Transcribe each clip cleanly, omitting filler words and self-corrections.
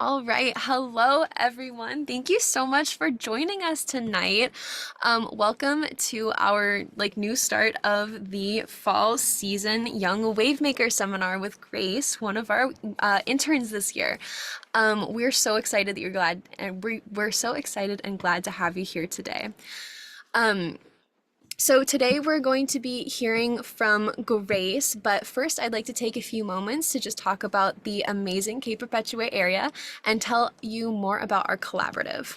All right. Hello, everyone. Thank you so much for joining us tonight. Welcome to our new start of the fall season Young Wavemaker seminar with Grace, one of our interns this year. We're so excited that you're glad, and we're so excited and glad to have you here today. So today we're going to be hearing from Grace, but first I'd like to take a few moments to just talk about the amazing Cape Perpetua area and tell you more about our collaborative.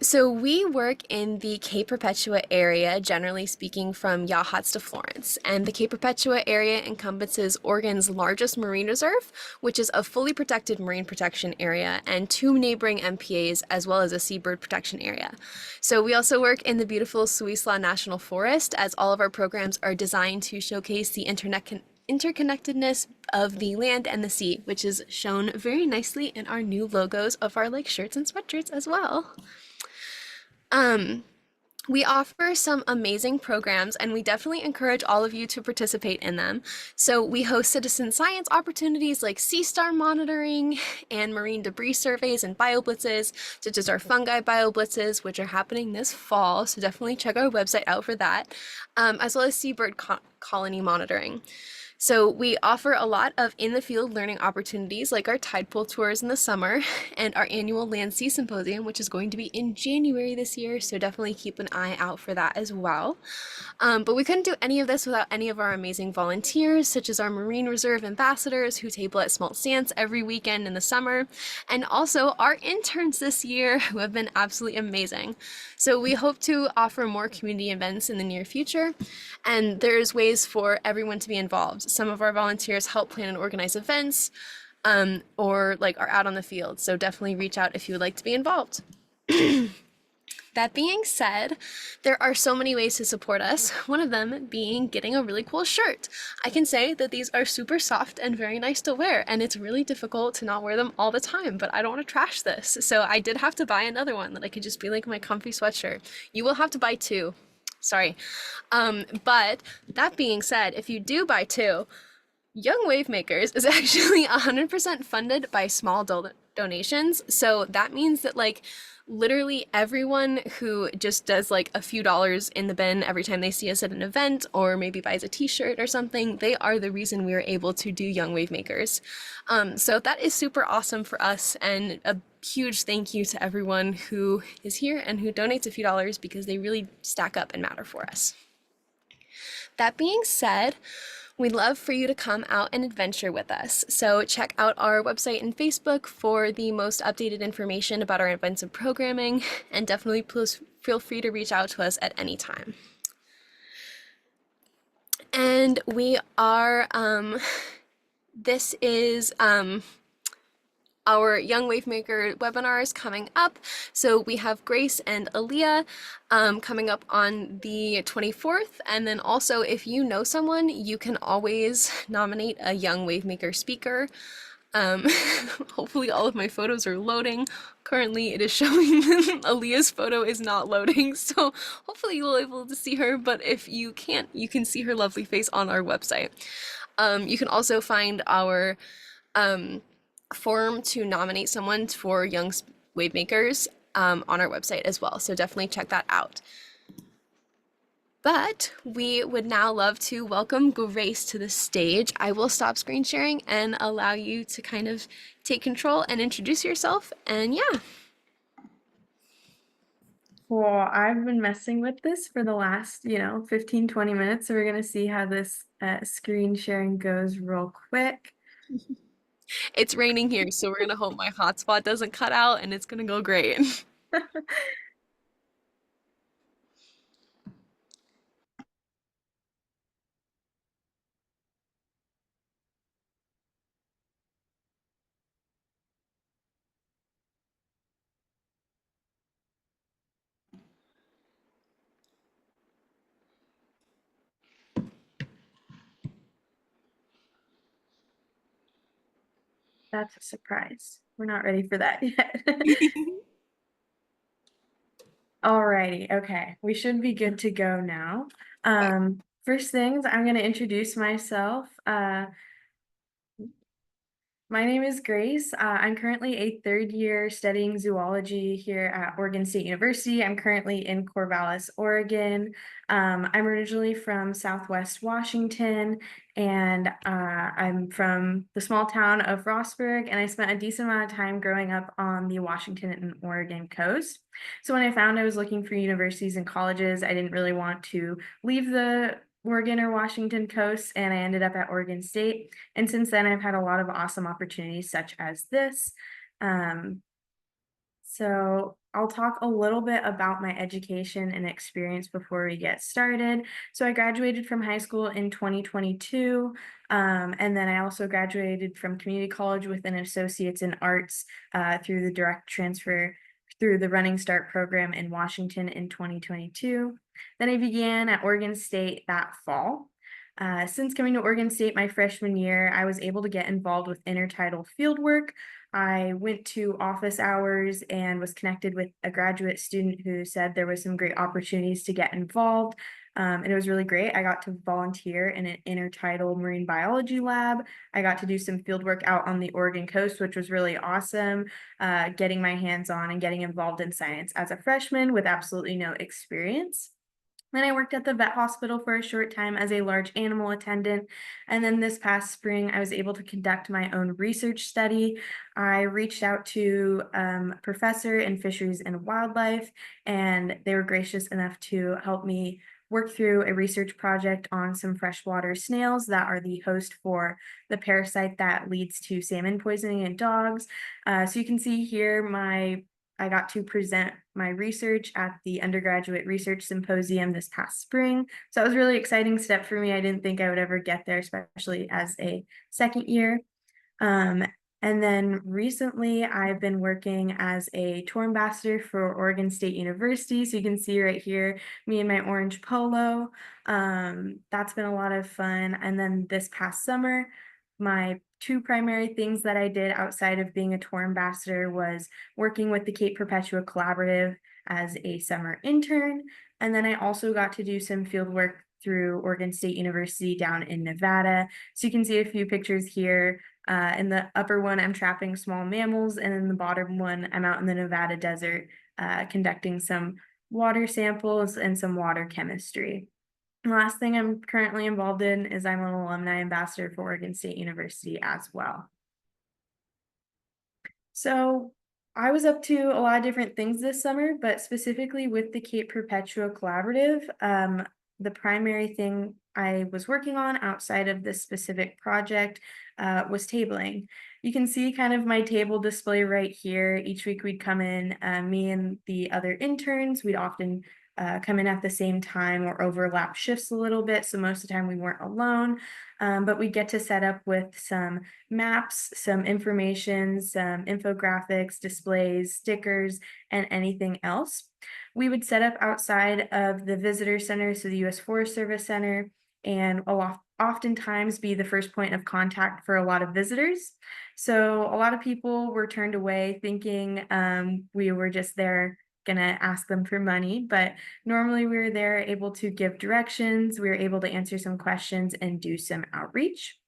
So we work in the Cape Perpetua area, generally speaking, from Yachats to Florence. And the Cape Perpetua area encompasses Oregon's largest marine reserve, which is a fully protected marine protection area, and two neighboring MPAs, as well as a seabird protection area. So we also work in the beautiful Suisla National Forest, as all of our programs are designed to showcase the interconnectedness of the land and the sea, which is shown very nicely in our new logos of our shirts and sweatshirts as well. We offer some amazing programs and we definitely encourage all of you to participate in them. So we host citizen science opportunities like sea star monitoring and marine debris surveys and bioblitzes, such as our fungi bioblitzes, which are happening this fall. So definitely check our website out for that, as well as seabird colony monitoring. So we offer a lot of in-the-field learning opportunities like our tide pool tours in the summer and our annual Land Sea Symposium, which is going to be in January this year, so definitely keep an eye out for that as well. But we couldn't do any of this without any of our amazing volunteers, such as our Marine Reserve ambassadors who table at Smalt Sands every weekend in the summer, and also our interns this year who have been absolutely amazing. So we hope to offer more community events in the near future, and there's ways for everyone to be involved. Some of our volunteers help plan and organize events, or are out on the field. So definitely reach out if you would like to be involved. That being said, there are so many ways to support us, one of them being getting a really cool shirt. I can say that these are super soft and very nice to wear, and it's really difficult to not wear them all the time, but I don't want to trash this. So I did have to buy another one that I could just be like my comfy sweatshirt. You will have to buy two. Sorry. But that being said, if you do buy two, Young Wavemakers is actually 100% funded by small donations. So that means that literally everyone who just does a few dollars in the bin every time they see us at an event or maybe buys a t-shirt or something, they are the reason we are able to do Young Wavemakers. So that is super awesome for us, and a huge thank you to everyone who is here and who donates a few dollars because they really stack up and matter for us. That being said, we'd love for you to come out and adventure with us. So check out our website and Facebook for the most updated information about our events and programming, and definitely please feel free to reach out to us at any time. And we are, this is our Young Wavemaker webinars coming up. So we have Grace and Aaliyah coming up on the 24th. And then also, if you know someone, you can always nominate a Young Wavemaker speaker. Hopefully all of my photos are loading. Currently it is showing Aaliyah's photo is not loading, so hopefully you'll be able to see her, but if you can't, you can see her lovely face on our website. You can also find our form to nominate someone for Young Wavemakers on our website as well, so definitely check that out. But we would now love to welcome Grace to the stage. I will stop screen sharing and allow you to kind of take control and introduce yourself, and yeah. Well, I've been messing with this for the last, 15, 20 minutes, so we're going to see how this screen sharing goes real quick. It's raining here, so we're gonna hope my hotspot doesn't cut out and it's gonna go great. That's a surprise. We're not ready for that yet. Alrighty, okay. We should be good to go now. First things, I'm going to introduce myself. My name is Grace. I'm currently a third year studying zoology here at Oregon State University. I'm currently in Corvallis, Oregon. I'm originally from Southwest Washington, and I'm from the small town of Rossburg, and I spent a decent amount of time growing up on the Washington and Oregon coast. So when I found I was looking for universities and colleges, I didn't really want to leave the Oregon or Washington coast, and I ended up at Oregon State. And since then, I've had a lot of awesome opportunities such as this. Um, so I'll talk a little bit about my education and experience before we get started. So I graduated from high school in 2022, and then I also graduated from community college with an associate's in arts through the direct transfer through the Running Start program in Washington in 2022. Then I began at Oregon State that fall. Since coming to Oregon State my freshman year, I was able to get involved with intertidal fieldwork. I went to office hours and was connected with a graduate student who said there was some great opportunities to get involved. And it was really great. I got to volunteer in an intertidal marine biology lab. I got to do some field work out on the Oregon coast, which was really awesome, getting my hands on and getting involved in science as a freshman with absolutely no experience. Then I worked at the vet hospital for a short time as a large animal attendant. And then this past spring, I was able to conduct my own research study. I reached out to a professor in fisheries and wildlife, and they were gracious enough to help me work through a research project on some freshwater snails that are the host for the parasite that leads to salmon poisoning in dogs. So you can see here I got to present my research at the Undergraduate Research Symposium this past spring. So it was a really exciting step for me. I didn't think I would ever get there, especially as a second year. Um, and then recently, I've been working as a tour ambassador for Oregon State University. So you can see right here, me in my orange polo. That's been a lot of fun. And then this past summer, my two primary things that I did outside of being a tour ambassador was working with the Cape Perpetua Collaborative as a summer intern. And then I also got to do some field work through Oregon State University down in Nevada. So you can see a few pictures here. In the upper one, I'm trapping small mammals, and in the bottom one, I'm out in the Nevada desert conducting some water samples and some water chemistry. The last thing I'm currently involved in is I'm an alumni ambassador for Oregon State University as well. So I was up to a lot of different things this summer, but specifically with the Cape Perpetua Collaborative, the primary thing I was working on outside of this specific project was tabling. You can see kind of my table display right here. Each week we'd come in, me and the other interns, we'd often come in at the same time or overlap shifts a little bit. So most of the time we weren't alone, but we get to set up with some maps, some information, some infographics, displays, stickers, and anything else. We would set up outside of the visitor center, so the U.S. Forest Service Center, and oftentimes be the first point of contact for a lot of visitors. So a lot of people were turned away thinking we were just there gonna ask them for money, but normally we were there able to give directions, we were able to answer some questions and do some outreach.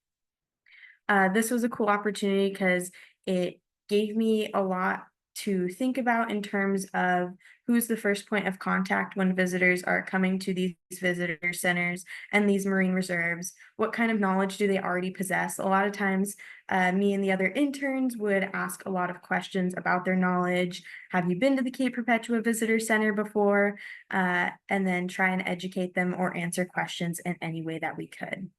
This was a cool opportunity because it gave me a lot to think about in terms of who's the first point of contact when visitors are coming to these visitor centers and these marine reserves. What kind of knowledge do they already possess? A lot of times, me and the other interns would ask a lot of questions about their knowledge. Have you been to the Cape Perpetua Visitor Center before? And then try and educate them or answer questions in any way that we could.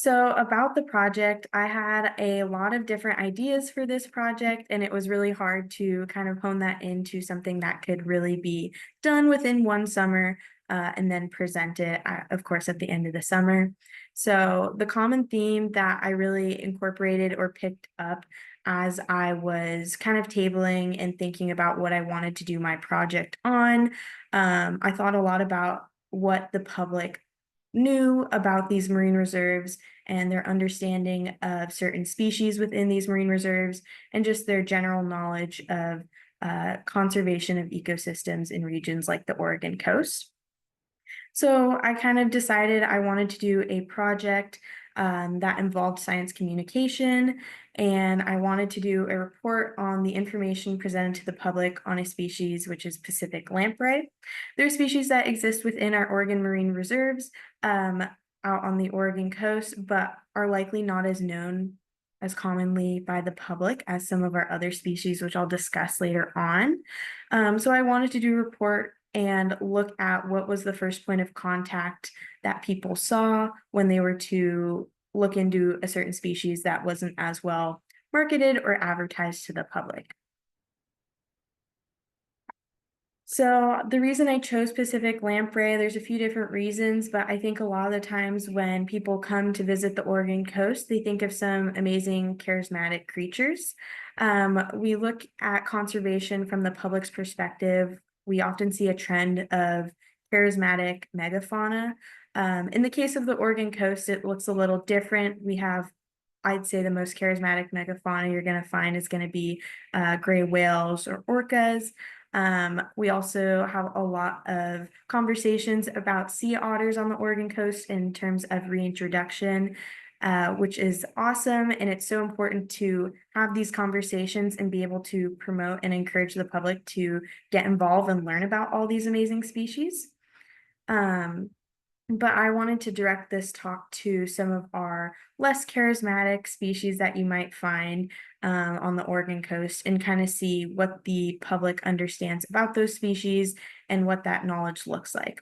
So about the project, I had a lot of different ideas for this project, and it was really hard to kind of hone that into something that could really be done within one summer, and then present it, of course, at the end of the summer. So the common theme that I really incorporated or picked up as I was kind of tabling and thinking about what I wanted to do my project on, I thought a lot about what the public knew about these marine reserves and their understanding of certain species within these marine reserves and just their general knowledge of conservation of ecosystems in regions like the Oregon coast. So I kind of decided I wanted to do a project that involved science communication, and I wanted to do a report on the information presented to the public on a species, which is Pacific lamprey. They're species that exist within our Oregon Marine Reserves out on the Oregon coast, but are likely not as known as commonly by the public as some of our other species, which I'll discuss later on. So I wanted to do a report and look at what was the first point of contact that people saw when they were to look into a certain species that wasn't as well marketed or advertised to the public. So the reason I chose Pacific lamprey, there's a few different reasons, but I think a lot of the times when people come to visit the Oregon coast, they think of some amazing, charismatic creatures. We look at conservation from the public's perspective. We often see a trend of charismatic megafauna. In the case of the Oregon coast, it looks a little different. We have, I'd say, the most charismatic megafauna you're going to find is going to be gray whales or orcas. We also have a lot of conversations about sea otters on the Oregon coast in terms of reintroduction, which is awesome. And it's so important to have these conversations and be able to promote and encourage the public to get involved and learn about all these amazing species. But I wanted to direct this talk to some of our less charismatic species that you might find on the Oregon coast and kind of see what the public understands about those species and what that knowledge looks like.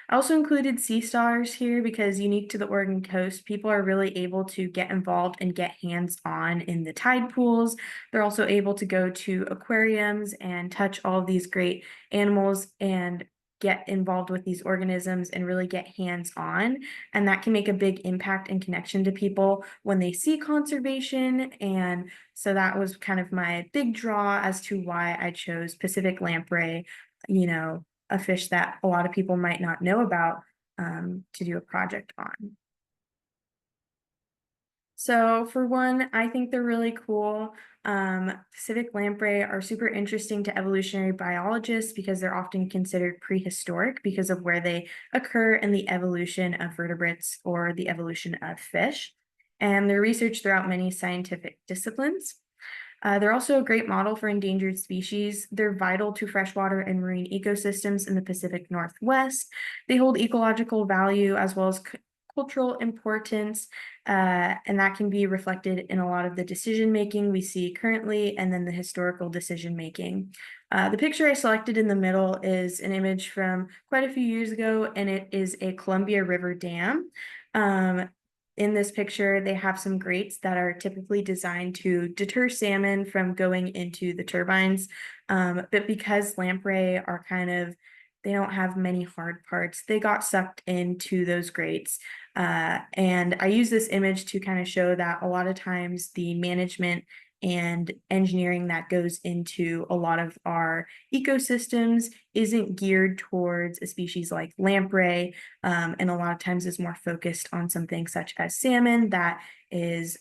I also included sea stars here because unique to the Oregon coast, people are really able to get involved and get hands-on in the tide pools. They're also able to go to aquariums and touch all of these great animals and get involved with these organisms and really get hands-on. And that can make a big impact and connection to people when they see conservation. And so that was kind of my big draw as to why I chose Pacific lamprey, a fish that a lot of people might not know about to do a project on. So for one, I think they're really cool. Pacific lamprey are super interesting to evolutionary biologists because they're often considered prehistoric because of where they occur in the evolution of vertebrates or the evolution of fish. And they're researched throughout many scientific disciplines. They're also a great model for endangered species. They're vital to freshwater and marine ecosystems in the Pacific Northwest. They hold ecological value as well as cultural importance, and that can be reflected in a lot of the decision making we see currently and then the historical decision making. The picture I selected in the middle is an image from quite a few years ago, and it is a Columbia River dam. In this picture, they have some grates that are typically designed to deter salmon from going into the turbines. But because lamprey are they don't have many hard parts, they got sucked into those grates. And I use this image to kind of show that a lot of times the management and engineering that goes into a lot of our ecosystems isn't geared towards a species like lamprey, and a lot of times is more focused on something such as salmon that is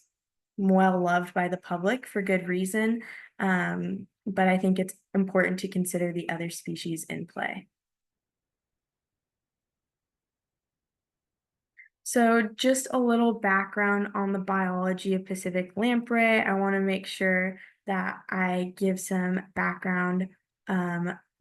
well loved by the public for good reason. But I think it's important to consider the other species in play. So just a little background on the biology of Pacific lamprey. I want to make sure that I give some background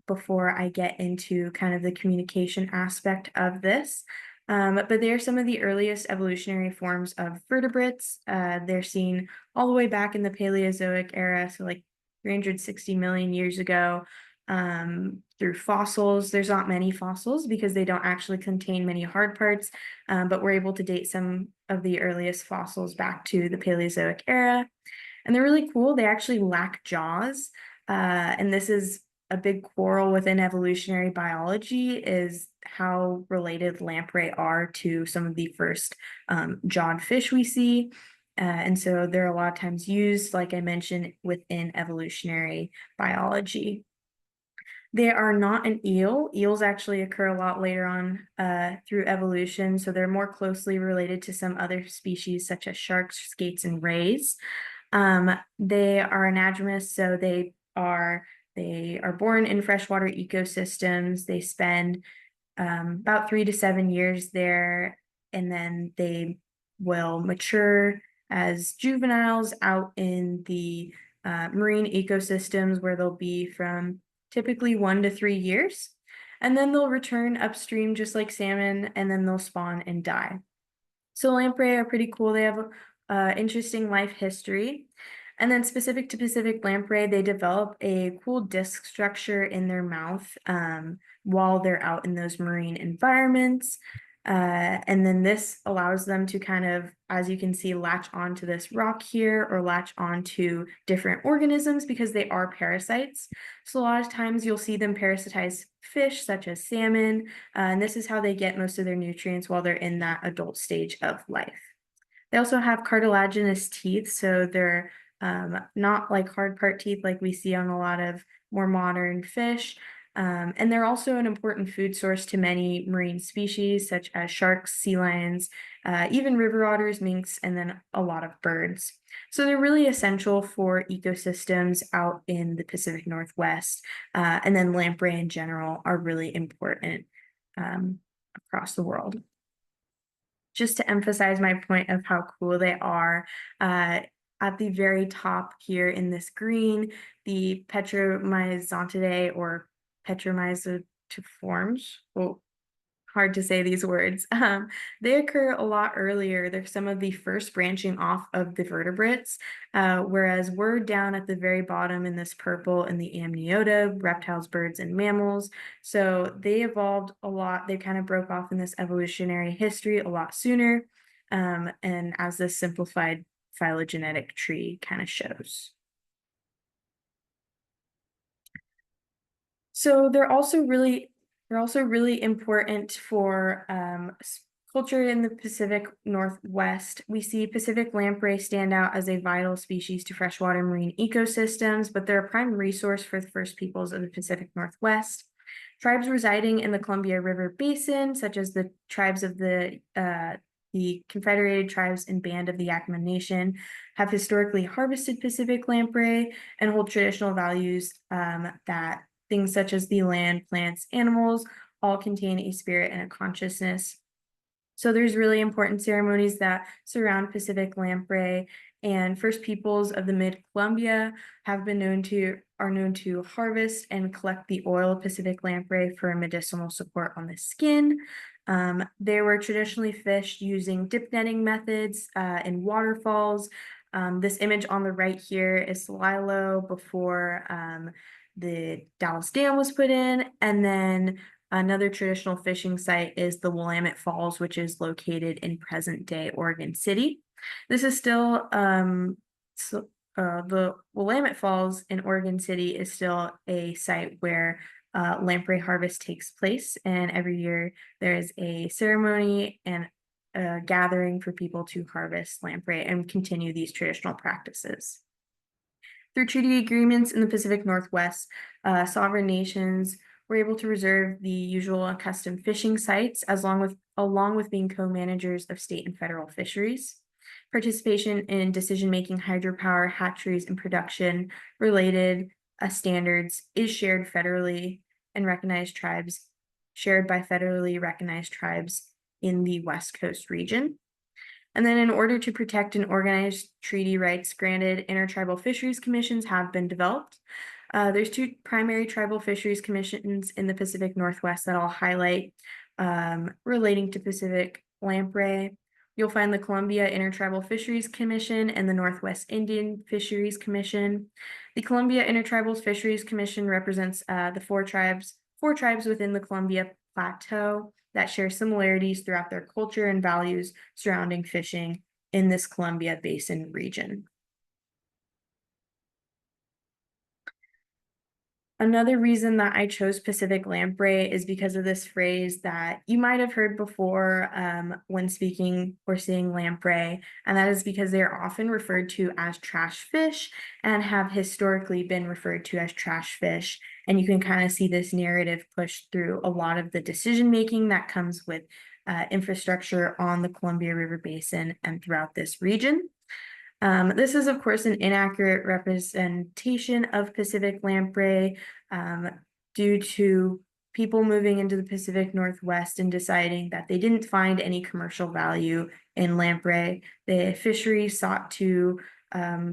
before I get into kind of the communication aspect of this. But they are some of the earliest evolutionary forms of vertebrates. They're seen all the way back in the Paleozoic era, so like 360 million years ago. Through fossils. There's not many fossils because they don't actually contain many hard parts, but we're able to date some of the earliest fossils back to the Paleozoic era. And they're really cool. They actually lack jaws. And this is a big quarrel within evolutionary biology is how related lamprey are to some of the first jawed fish we see. And so they're a lot of times used, like I mentioned, within evolutionary biology. They are not an eel. Eels actually occur a lot later on through evolution, so they're more closely related to some other species such as sharks, skates, and rays. They are anadromous, so they are born in freshwater ecosystems. They spend about 3 to 7 years there, and then they will mature as juveniles out in the marine ecosystems where they'll be from typically 1 to 3 years. And then they'll return upstream just like salmon, and then they'll spawn and die. So lamprey are pretty cool. They have interesting life history. And then specific to Pacific lamprey, they develop a cool disc structure in their mouth while they're out in those marine environments. And then this allows them to kind of, as you can see, latch onto this rock here or latch onto different organisms because they are parasites. So a lot of times you'll see them parasitize fish such as salmon, and this is how they get most of their nutrients while they're in that adult stage of life. They also have cartilaginous teeth, so they're not like hard part teeth like we see on a lot of more modern fish. And they're also an important food source to many marine species, such as sharks, sea lions, even river otters, minks, and then a lot of birds. So they're really essential for ecosystems out in the Pacific Northwest. And then lamprey in general are really important across the world. Just to emphasize my point of how cool they are, at the very top here in this green, the Petromyzontidae or Petromyzotiforms. Oh, hard to say these words. They occur a lot earlier. They're some of the first branching off of the vertebrates, whereas we're down at the very bottom in this purple in the amniota, reptiles, birds, and mammals. So they evolved a lot. They kind of broke off in this evolutionary history a lot sooner, and as this simplified phylogenetic tree kind of shows. So they're also really important for culture in the Pacific Northwest. We see Pacific lamprey stand out as a vital species to freshwater marine ecosystems, but they're a prime resource for the first peoples of the Pacific Northwest. Tribes residing in the Columbia River Basin, such as the tribes of the Confederated Tribes and Band of the Yakama Nation, have historically harvested Pacific lamprey and hold traditional values that things such as the land, plants, animals all contain a spirit and a consciousness. So there's really important ceremonies that surround Pacific lamprey, and first peoples of the mid-Columbia are known to harvest and collect the oil of Pacific lamprey for medicinal support on the skin. They were traditionally fished using dip netting methods in waterfalls. This image on the right here is Lilo before the Dallas Dam was put in, and then another traditional fishing site is the Willamette Falls, which is located in present-day Oregon City. This is still the Willamette Falls in Oregon City is still a site where lamprey harvest takes place, and every year there is a ceremony and a gathering for people to harvest lamprey and continue these traditional practices. Through treaty agreements in the Pacific Northwest, sovereign nations were able to reserve the usual and custom fishing sites along with being co-managers of state and federal fisheries. Participation in decision-making, hydropower, hatcheries, and production related standards is shared by federally recognized tribes in the West Coast region. And then in order to protect and organize treaty rights granted, intertribal fisheries commissions have been developed. There's two primary tribal fisheries commissions in the Pacific Northwest that I'll highlight relating to Pacific lamprey. You'll find the Columbia Intertribal Fisheries Commission and the Northwest Indian Fisheries Commission. The Columbia Intertribal Fisheries Commission represents the four tribes within the Columbia Plateau that share similarities throughout their culture and values surrounding fishing in this Columbia Basin region. Another reason that I chose Pacific lamprey is because of this phrase that you might have heard before when speaking or seeing lamprey, and that is because they are often referred to as trash fish and have historically been referred to as trash fish. And you can kind of see this narrative pushed through a lot of the decision making that comes with infrastructure on the Columbia River Basin and throughout this region. This is, of course, an inaccurate representation of Pacific lamprey due to people moving into the Pacific Northwest and deciding that they didn't find any commercial value in lamprey. The fishery sought to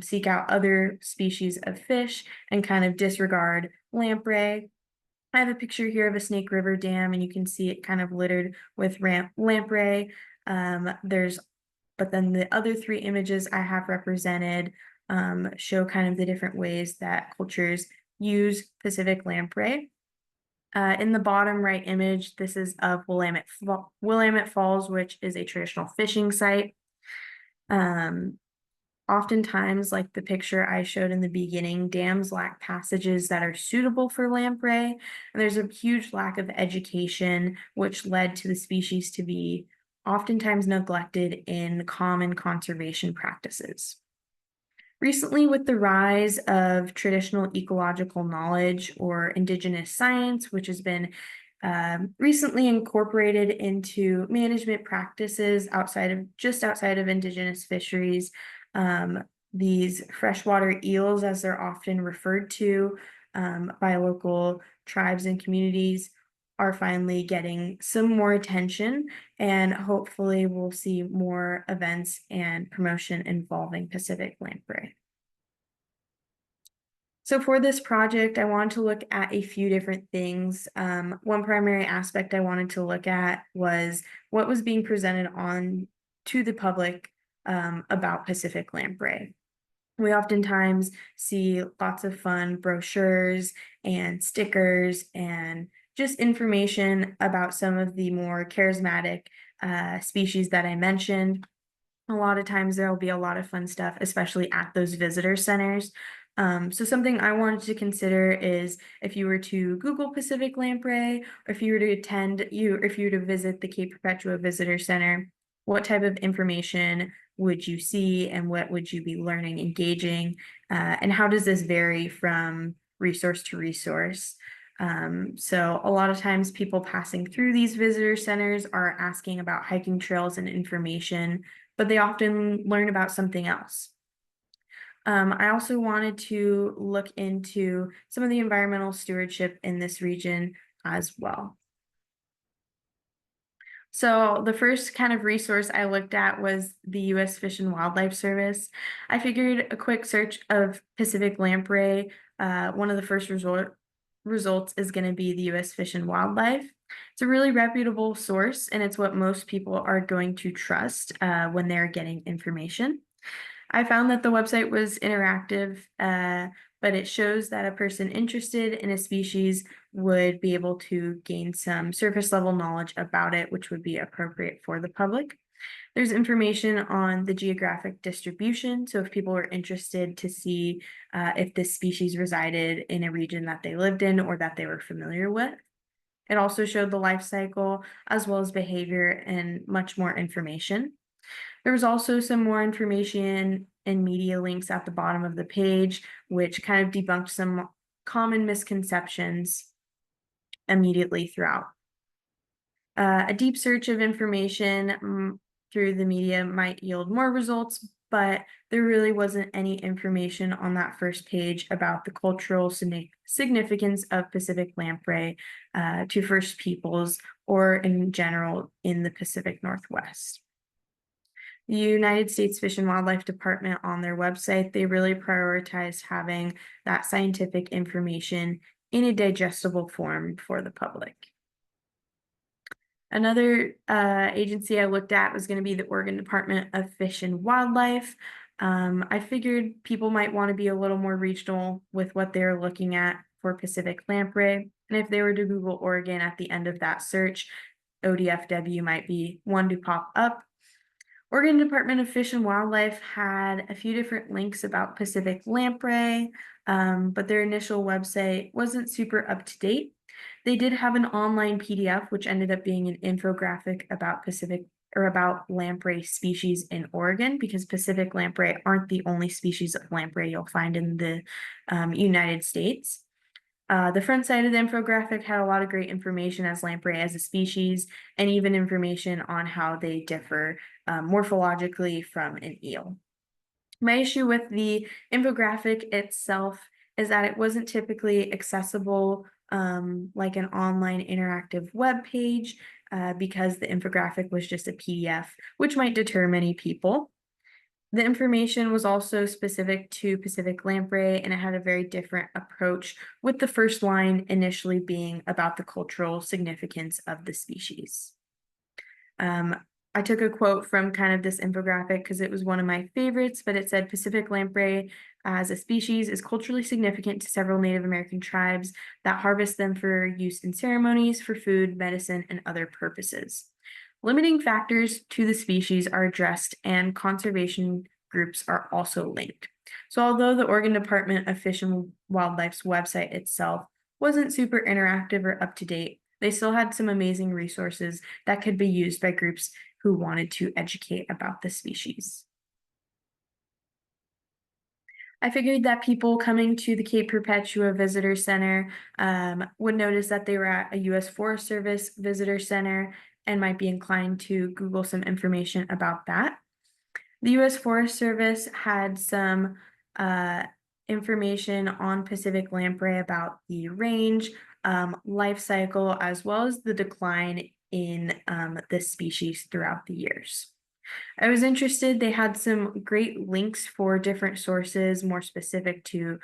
seek out other species of fish and kind of disregard lamprey. I have a picture here of a Snake River Dam, and you can see it kind of littered with lamprey. But then the other three images I have represented show kind of the different ways that cultures use Pacific lamprey. In the bottom right image, this is of Willamette Falls, which is a traditional fishing site. Oftentimes, like the picture I showed in the beginning, dams lack passages that are suitable for lamprey, and there's a huge lack of education, which led to the species to be oftentimes neglected in common conservation practices. Recently, with the rise of traditional ecological knowledge or indigenous science, which has been recently incorporated into management practices outside of indigenous fisheries, these freshwater eels, as they're often referred to by local tribes and communities, are finally getting some more attention, and hopefully we'll see more events and promotion involving Pacific lamprey. So for this project, I wanted to look at a few different things. One primary aspect I wanted to look at was what was being presented on to the public about Pacific lamprey. We oftentimes see lots of fun brochures and stickers and just information about some of the more charismatic species that I mentioned. A lot of times there will be a lot of fun stuff, especially at those visitor centers. So something I wanted to consider is if you were to Google Pacific lamprey, or if you were to visit the Cape Perpetua Visitor Center, what type of information would you see, and what would you be learning, engaging, and how does this vary from resource to resource? So a lot of times people passing through these visitor centers are asking about hiking trails and information, but they often learn about something else. I also wanted to look into some of the environmental stewardship in this region as well. So the first kind of resource I looked at was the U.S. Fish and Wildlife Service. I figured a quick search of Pacific lamprey, one of the first results is going to be the U.S. Fish and Wildlife. It's a really reputable source, and it's what most people are going to trust when they're getting information. I found that the website was interactive, but it shows that a person interested in a species would be able to gain some surface level knowledge about it, which would be appropriate for the public. There's information on the geographic distribution. So if people were interested to see if this species resided in a region that they lived in or that they were familiar with. It also showed the life cycle as well as behavior and much more information. There was also some more information and media links at the bottom of the page, which kind of debunked some common misconceptions immediately throughout. A deep search of information through the media might yield more results, but there really wasn't any information on that first page about the cultural significance of Pacific lamprey to First Peoples or in general in the Pacific Northwest. The United States Fish and Wildlife Department, on their website, they really prioritize having that scientific information in a digestible form for the public. Another agency I looked at was going to be the Oregon Department of Fish and Wildlife. I figured people might want to be a little more regional with what they're looking at for Pacific lamprey. And if they were to Google Oregon at the end of that search, ODFW might be one to pop up. Oregon Department of Fish and Wildlife had a few different links about Pacific lamprey, but their initial website wasn't super up to date. They did have an online PDF, which ended up being an infographic about lamprey species in Oregon, because Pacific lamprey aren't the only species of lamprey you'll find in the United States. The front side of the infographic had a lot of great information as lamprey as a species, and even information on how they differ morphologically from an eel. My issue with the infographic itself is that it wasn't typically accessible like an online interactive web page because the infographic was just a PDF, which might deter many people. The information was also specific to Pacific lamprey, and it had a very different approach, with the first line initially being about the cultural significance of the species. I took a quote from kind of this infographic because it was one of my favorites, but it said Pacific lamprey as a species is culturally significant to several Native American tribes that harvest them for use in ceremonies, for food, medicine, and other purposes. Limiting factors to the species are addressed, and conservation groups are also linked. So although the Oregon Department of Fish and Wildlife's website itself wasn't super interactive or up to date, they still had some amazing resources that could be used by groups who wanted to educate about the species. I figured that people coming to the Cape Perpetua Visitor Center would notice that they were at a U.S. Forest Service Visitor Center and might be inclined to Google some information about that. The U.S. Forest Service had some information on Pacific lamprey about the range, life cycle, as well as the decline in this species throughout the years. I was interested. They had some great links for different sources more specific to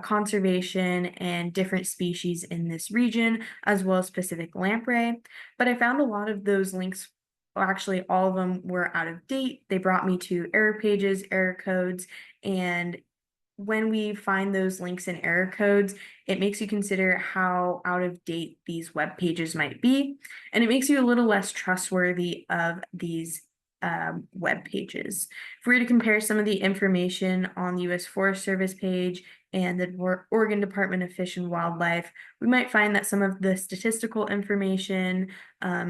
conservation and different species in this region, as well as Pacific lamprey. But I found a lot of those links, well, actually, all of them were out of date. They brought me to error pages, error codes, and when we find those links and error codes, it makes you consider how out of date these web pages might be, and it makes you a little less trustworthy of these web pages. If we were to compare some of the information on the U.S. Forest Service page and the Oregon Department of Fish and Wildlife, we might find that some of the statistical information,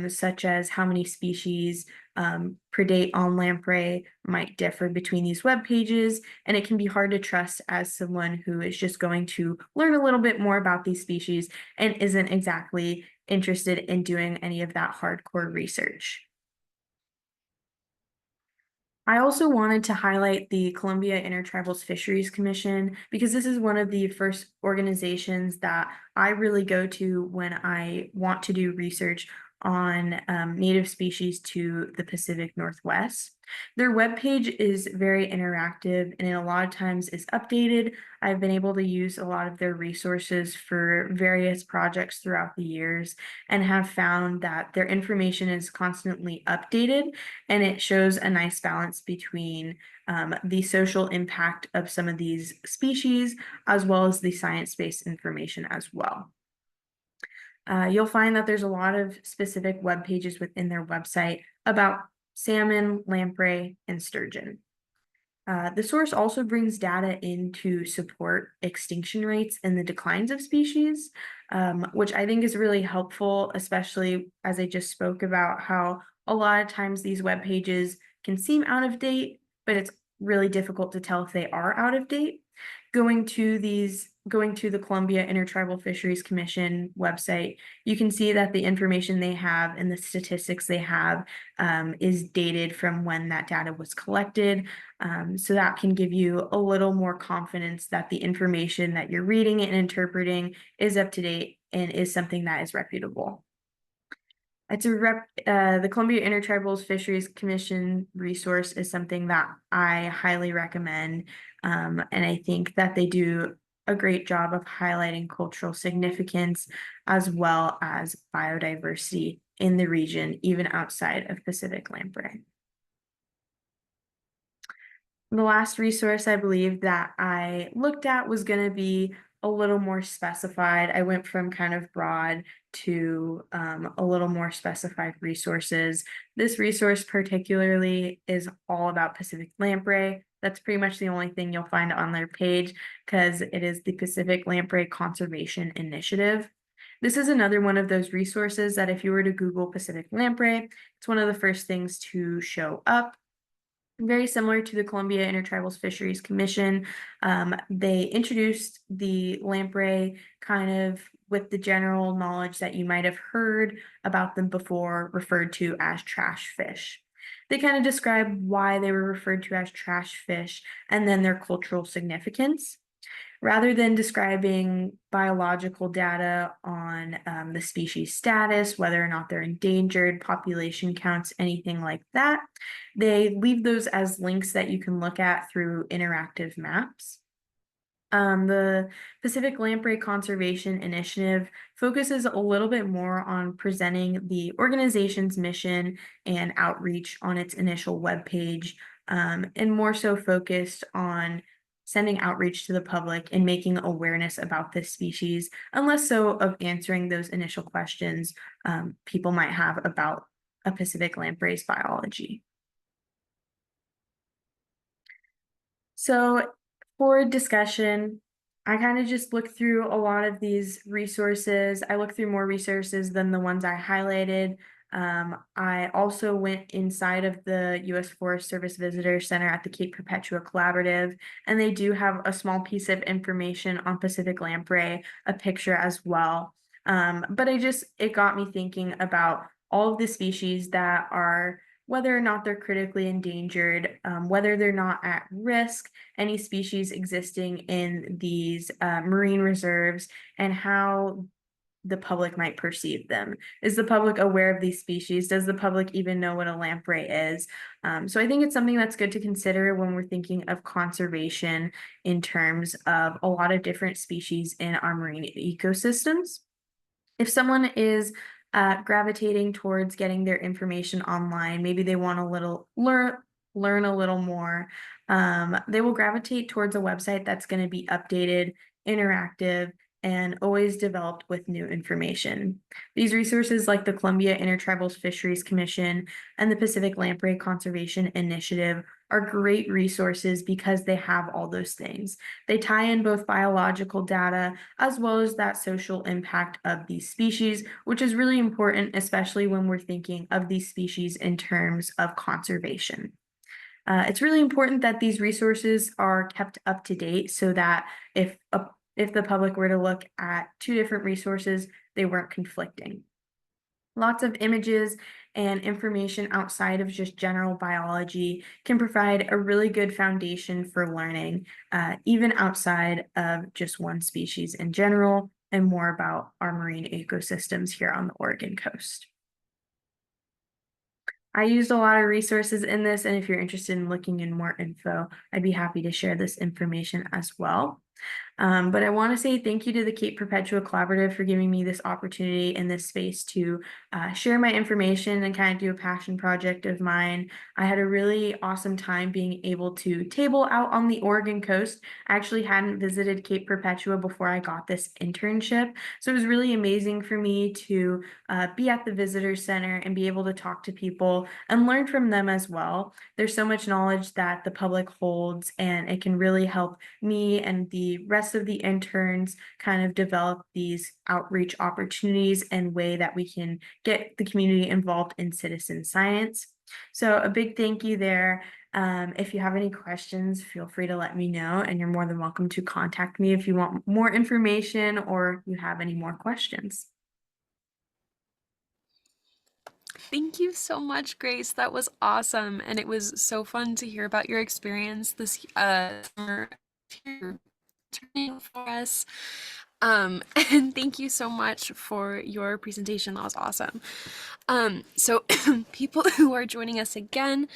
such as how many species predate on lamprey, might differ between these web pages, and it can be hard to trust as someone who is just going to learn a little bit more about these species and isn't exactly interested in doing any of that hardcore research. I also wanted to highlight the Columbia Intertribals Fisheries Commission because this is one of the first organizations that I really go to when I want to do research on native species to the Pacific Northwest. Their webpage is very interactive and a lot of times is updated. I've been able to use a lot of their resources for various projects throughout the years and have found that their information is constantly updated, and it shows a nice balance between the social impact of some of these species as well as the science-based information as well. You'll find that there's a lot of specific web pages within their website about salmon, lamprey, and sturgeon. The source also brings data in to support extinction rates and the declines of species, which I think is really helpful, especially as I just spoke about how a lot of times these web pages can seem out of date, but it's really difficult to tell if they are out of date. Going to the Columbia Intertribal Fisheries Commission website, you can see that the information they have and the statistics they have is dated from when that data was collected. So that can give you a little more confidence that the information that you're reading and interpreting is up to date and is something that is reputable. The Columbia Intertribals Fisheries Commission resource is something that I highly recommend, and I think that they do a great job of highlighting cultural significance as well as biodiversity in the region, even outside of Pacific lamprey. The last resource I believe that I looked at was going to be a little more specified. I went from kind of broad to a little more specified resources. This resource particularly is all about Pacific lamprey. That's pretty much the only thing you'll find on their page because it is the Pacific Lamprey Conservation Initiative. This is another one of those resources that if you were to Google Pacific lamprey, it's one of the first things to show up. Very similar to the Columbia Intertribals Fisheries Commission, they introduced the lamprey kind of with the general knowledge that you might have heard about them before, referred to as trash fish. They kind of describe why they were referred to as trash fish and then their cultural significance. Rather than describing biological data on the species status, whether or not they're endangered, population counts, anything like that, they leave those as links that you can look at through interactive maps. The Pacific Lamprey Conservation Initiative focuses a little bit more on presenting the organization's mission and outreach on its initial webpage, and more so focused on sending outreach to the public and making awareness about this species, and less so of answering those initial questions people might have about a Pacific lamprey's biology. So for discussion, I kind of just looked through a lot of these resources. I looked through more resources than the ones I highlighted. I also went inside of the U.S. Forest Service Visitor Center at the Cape Perpetua Collaborative, and they do have a small piece of information on Pacific lamprey, a picture as well. But it got me thinking about all of the species that are, whether or not they're critically endangered, whether they're not at risk, any species existing in these marine reserves, and how the public might perceive them. Is the public aware of these species? Does the public even know what a lamprey is? So I think it's something that's good to consider when we're thinking of conservation in terms of a lot of different species in our marine ecosystems. If someone is gravitating towards getting their information online, maybe they want to learn a little more, they will gravitate towards a website that's going to be updated, interactive, and always developed with new information. These resources, like the Columbia Intertribal Fisheries Commission and the Pacific Lamprey Conservation Initiative, are great resources because they have all those things. They tie in both biological data as well as that social impact of these species, which is really important, especially when we're thinking of these species in terms of conservation. It's really important that these resources are kept up to date so that if the public were to look at two different resources, they weren't conflicting. Lots of images and information outside of just general biology can provide a really good foundation for learning, even outside of just one species in general, and more about our marine ecosystems here on the Oregon coast. I used a lot of resources in this, and if you're interested in looking in more info, I'd be happy to share this information as well. But I want to say thank you to the Cape Perpetua Collaborative for giving me this opportunity in this space to share my information and kind of do a passion project of mine. I had a really awesome time being able to table out on the Oregon coast. I actually hadn't visited Cape Perpetua before I got this internship, so it was really amazing for me to be at the visitor center and be able to talk to people and learn from them as well. There's so much knowledge that the public holds, and it can really help me and the rest of the interns kind of develop these outreach opportunities and way that we can get the community involved in citizen science. So a big thank you there. If you have any questions, feel free to let me know, and you're more than welcome to contact me if you want more information or you have any more questions. Thank you so much, Grace. That was awesome. And it was so fun to hear about your experience this summer turning for us. And thank you so much for your presentation. That was awesome. So people who are joining us again,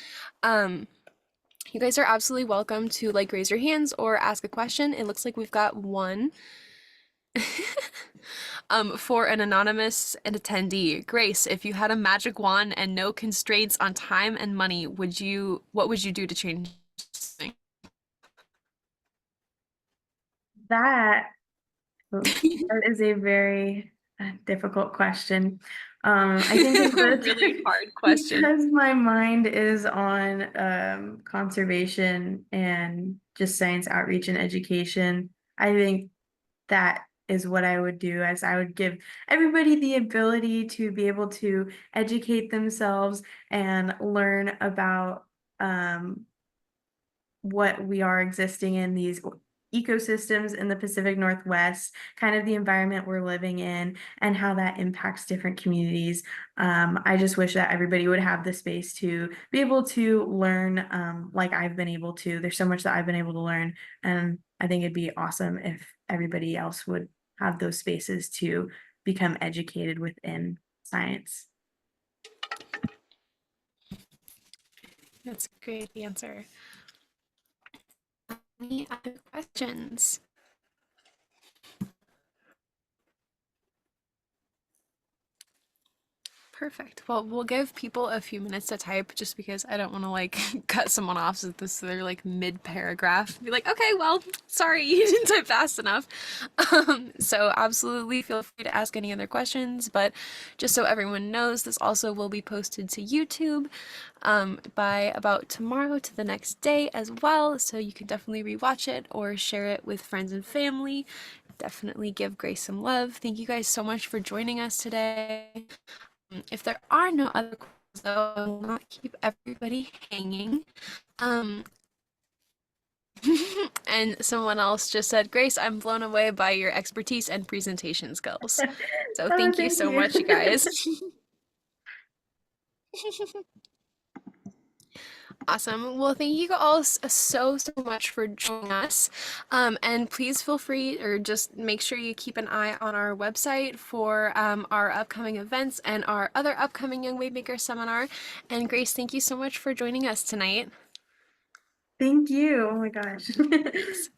you guys are absolutely welcome to like raise your hands or ask a question. It looks like we've got one. For an anonymous attendee, Grace, if you had a magic wand and no constraints on time and money, what would you do to change something? That that is a very difficult question. I think it's A really hard question. because my mind is on conservation and just science outreach and education. I think that is what I would do, as I would give everybody the ability to be able to educate themselves and learn about what we are existing in these ecosystems in the Pacific Northwest, kind of the environment we're living in, and how that impacts different communities. I just wish that everybody would have the space to be able to learn like I've been able to. There's so much that I've been able to learn, and I think it'd be awesome if everybody else would have those spaces to become educated within science. That's a great answer. Any other questions? Perfect. Well, we'll give people a few minutes to type just because I don't want to like cut someone off so this they're like mid paragraph. Be like, okay, well, sorry, you didn't type fast enough. So absolutely feel free to ask any other questions, but just so everyone knows, this also will be posted to YouTube by about tomorrow to the next day as well. So you can definitely rewatch it or share it with friends and family. Definitely give Grace some love. Thank you guys so much for joining us today. If there are no other questions, though, I will not keep everybody hanging. Um, and someone else just said, Grace, I'm blown away by your expertise and presentation skills. So Oh, thank you thank so you. much, you guys. Awesome. Well, thank you all so much for joining us. And please feel free, or just make sure you keep an eye on our website for our upcoming events and our other upcoming Young Wavemaker seminar. And Grace, thank you so much for joining us tonight. Thank you. Oh my gosh. Thanks.